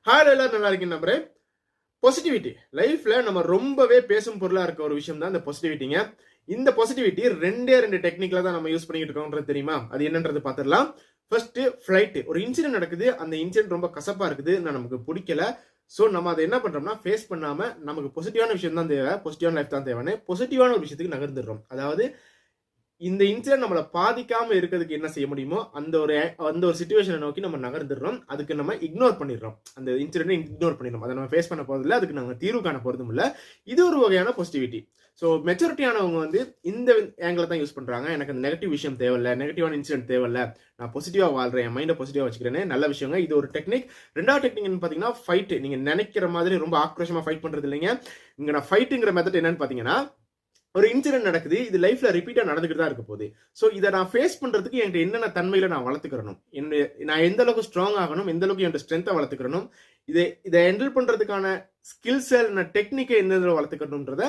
Hi எல்லாரும் நல்லா இருக்கீங்க நம்புறேன். பாசிட்டிவிட்டி லைஃப்ல நம்ம ரொம்பவே பேசும் பொருளா இருக்க ஒரு விஷயம் தான் இந்த பாசிட்டிவிட்டிங்க. இந்த பாசிட்டிவிட்டி ரெண்டு டெக்னிக்ல தான் நம்ம யூஸ் பண்ணிட்டு இருக்கோம்ன்றது தெரியுமா? அது என்னன்றது பாத்துடலாம். ஃபர்ஸ்ட் ஃபிளைட், ஒரு இன்சிடென்ட் நடக்குது. அந்த இன்சிடென்ட் ரொம்ப கசப்பா இருக்குது, நமக்கு பிடிக்கல. சோ நம்ம அதை என்ன பண்றோம்னா ஃபேஸ் பண்ணாம நமக்கு பாசிட்டிவான விஷயம் தான் தேவை, பாசிட்டிவான லைஃப் தான் தேவைன்னு பாசிட்டிவான ஒரு விஷயத்துக்கு நகர்ந்துடுறோம். அதாவது இந்த இன்சிடென்ட் நம்மள பாதிக்காம இருக்கிறதுக்கு என்ன செய்ய முடியுமோ அந்த ஒரு சிச்சுவேஷனை நோக்கி நம்ம நகர்ந்துடுறோம். அதுக்கு நம்ம இக்னோர் பண்ணிடுறோம். அந்த இன்சிடென்ட் இக்னோர் பண்ணிடுறோம். அதை நம்ம ஃபேஸ் பண்ண போறதில்ல, அதுக்கு நாங்க தீர்வு காண போறதும் இல்ல. இது ஒரு வகையான பாசிட்டிவிட்டி. ஸோ மெச்சூரிட்டியானவங்க வந்து இந்த ஆங்கிள் தான் யூஸ் பண்றாங்க. எனக்கு அந்த நெகட்டிவ் விஷயம் தேவையில்ல, நெகட்டிவான இன்சிடென்ட் தேவையில்ல, நான் பாசிட்டிவா வாழ்றேன், என் மைண்டை பாசிட்டிவா வச்சுக்கிறேன்னு. நல்ல விஷயங்க. இது ஒரு டெக்னிக். ரெண்டாவது டெக்னிக் பாத்தீங்கன்னா ஃபைட். நீங்க நினைக்கிற மாதிரி ரொம்ப ஆக்ரோஷமா ஃபைட் பண்றது இல்லைங்க. இங்க நான் ஃபைட்டுங்கிற மெத்தட் என்னன்னு பாத்தீங்கன்னா, ஒரு இன்சிடென்ட் நடக்குது, இது லைஃப்ல ரிப்பீட்டா நடந்துகிட்டு தான் இருக்க போகுது. சோ இதை நான் ஃபேஸ் பண்றதுக்கு என்கிட்ட என்னென்ன தன்மையில நான் வளர்த்துக்கிறணும், நான் எந்த அளவுக்கு ஸ்ட்ராங் ஆகணும், எந்த அளவுக்கு என்னோட ஸ்ட்ரென்த்தை வளர்த்துக்கிறணும், இதை ஹேண்டில் பண்றதுக்கான ஸ்கில்ஸ் டெக்னிக்கை எந்த வளர்த்துக்கணும்ன்றத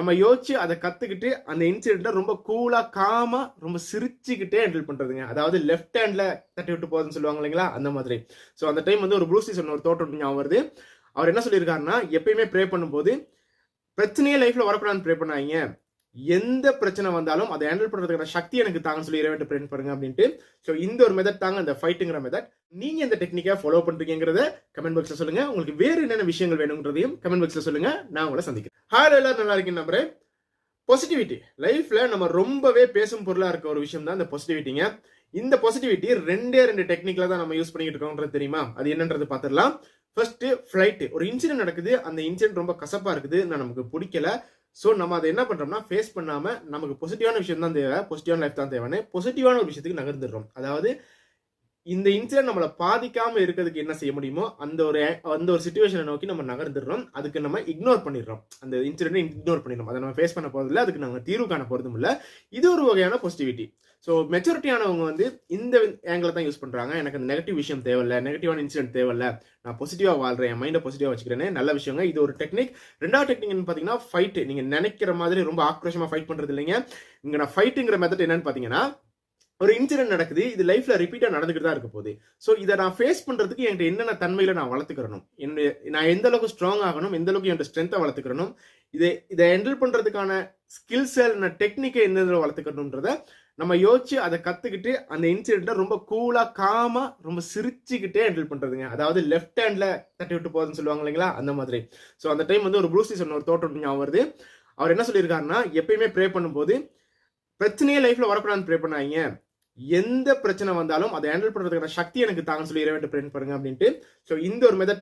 நம்ம யோசிச்சு அதை கத்துக்கிட்டு அந்த இன்சிடென்ட்டை ரொம்ப கூலா காமா ரொம்ப சிரிச்சுக்கிட்டே ஹேண்டில் பண்றதுங்க. அதாவது லெஃப்ட் ஹேண்ட்ல தட்டி விட்டு போகுதுன்னு சொல்லுவாங்க இல்லைங்களா, அந்த மாதிரி. ஸோ அந்த டைம் வந்து ஒரு ப்ரூசி சொன்ன ஒரு தோட்டம் ஞாபகம் வருது. அவர் என்ன சொல்லியிருக்காருன்னா, எப்பயுமே ப்ரே பண்ணும்போது பிரச்சனையே லைஃப்ல வரக்கூடாதுன்னு ப்ரே பண்ணாங்க. எந்த பிரச்சனை வந்தாலும் அதை ஹேண்டில் பண்றதுக்கான சக்தி எனக்கு தாங்கன்னு சொல்லி இறைவன் ப்ரே பண்ணுங்க அப்படின்ட்டு. ஸோ இந்த ஒரு மெத்தட் தாங்க அந்த ஃபைட்டுங்கிற மெத்தட். நீங்க இந்த டெக்னிக்கா ஃபாலோ பண்றீங்கிறத கமெண்ட் பாக்ஸ்ல சொல்லுங்க. உங்களுக்கு வேற என்னென்ன விஷயங்கள் வேணுங்கிறதையும் கமெண்ட் பாக்ஸ்ல சொல்லுங்க. நான் உங்களை சந்திக்கிறேன். ஹாய் எல்லாரும் நல்லா இருக்கீங்க நம்புறேன். பாசிட்டிவிட்டி லைஃப்ல நம்ம ரொம்பவே பேசும் பொருளா இருக்க ஒரு விஷயம் தான் இந்த பாசிட்டிவிட்டிங்க. இந்த பாசிட்டிவிட்டி ரெண்டு டெக்னிக்ல தான் நம்ம யூஸ் பண்ணிட்டு இருக்கோம்ன்றது தெரியுமா? அது என்னன்றது பாத்துடலாம். ஃபர்ஸ்ட் ஃபிளைட், ஒரு இன்சிடென்ட் நடக்குது. அந்த இன்சிடென்ட் ரொம்ப கசப்பா இருக்குது, நமக்கு பிடிக்கல. சோ நம்ம அதை என்ன பண்றோம்னா ஃபேஸ் பண்ணாம நமக்கு பாசிட்டிவான விஷயம் தான் தேவை, பாசிட்டிவான லைஃப் தான் தேவைன்னு பாசிட்டிவான ஒரு விஷயத்துக்கு நகர்ந்துடுறோம். அதாவது இந்த இன்சிடென்ட் நம்மள பாதிக்காம இருக்கிறதுக்கு என்ன செய்ய முடியுமோ அந்த ஒரு சிச்சுவேஷனை நோக்கி நம்ம நகர்ந்துடுறோம். அதுக்கு நம்ம இக்னோர் பண்ணிடுறோம். அந்த இன்சிடென்ட் இக்னோர் பண்ணிடுறோம். அதை நம்ம ஃபேஸ் பண்ண போறதில்ல, அதுக்கு நாங்க தீர்வு காண போறதும் இல்ல. இது ஒரு வகையான பாசிட்டிவிட்டி. ஸோ மெச்சூரிட்டியானவங்க வந்து இந்த ஆங்கிள் தான் யூஸ் பண்றாங்க. எனக்கு அந்த நெகட்டிவ் விஷயம் தேவையில்ல, நெகட்டிவான இன்சிடென்ட் தேவையில்ல, நான் பாசிட்டிவா வாழ்றேன், என் மைண்டை பாசிட்டிவா வச்சுக்கிறேன்னு. நல்ல விஷயங்க. இது ஒரு டெக்னிக். ரெண்டாவது டெக்னிக் பாத்தீங்கன்னா ஃபைட். நீங்க நினைக்கிற மாதிரி ரொம்ப ஆக்ரோஷமா ஃபைட் பண்றது இல்லைங்க. இங்க நான் ஃபைட்டுங்கிற மெத்தட் என்னன்னு பாத்தீங்கன்னா, ஒரு இன்சிடென்ட் நடக்குது, இது லைஃப்ல ரிப்பீட்டா நடந்துகிட்டு தான் இருக்க போகுது. சோ இதை நான் ஃபேஸ் பண்றதுக்கு என்கிட்ட என்னென்ன தன்மையில நான் வளர்த்துக்கிறணும், நான் எந்த அளவுக்கு ஸ்ட்ராங் ஆகணும், எந்த அளவுக்கு என்னோட ஸ்ட்ரென்த்தை வளர்த்துக்கிறணும், இதை ஹேண்டில் பண்றதுக்கான ஸ்கில்ஸ் டெக்னிக்கை எந்த வளர்த்துக்கணும்ன்றத நம்ம யோசிச்சு அதை கத்துக்கிட்டு அந்த இன்சிடென்ட்டை ரொம்ப கூலா காமா ரொம்ப சிரிச்சுக்கிட்டே ஹேண்டில் பண்றதுங்க. அதாவது லெஃப்ட் ஹேண்ட்ல தட்டி விட்டு போகுதுன்னு சொல்லுவாங்க இல்லைங்களா, அந்த மாதிரி. ஸோ அந்த டைம் வந்து ஒரு ப்ரூசி சொன்ன ஒரு தோட்டம் ஞாபகம் வருது. அவர் என்ன சொல்லியிருக்காருன்னா, எப்பயுமே ப்ரே பண்ணும்போது பிரச்சனையே லைஃப்ல வரக்கூடாதுன்னு ப்ரே பண்ணாங்க. எந்த பிரச்சனை வந்தாலும் அதை ஹேண்டில் பண்றதுக்கான சக்தி எனக்கு தாங்கன்னு சொல்லி இறைவன் ப்ரே பண்ணுங்க அப்படின்ட்டு. ஸோ இந்த ஒரு மெத்தட்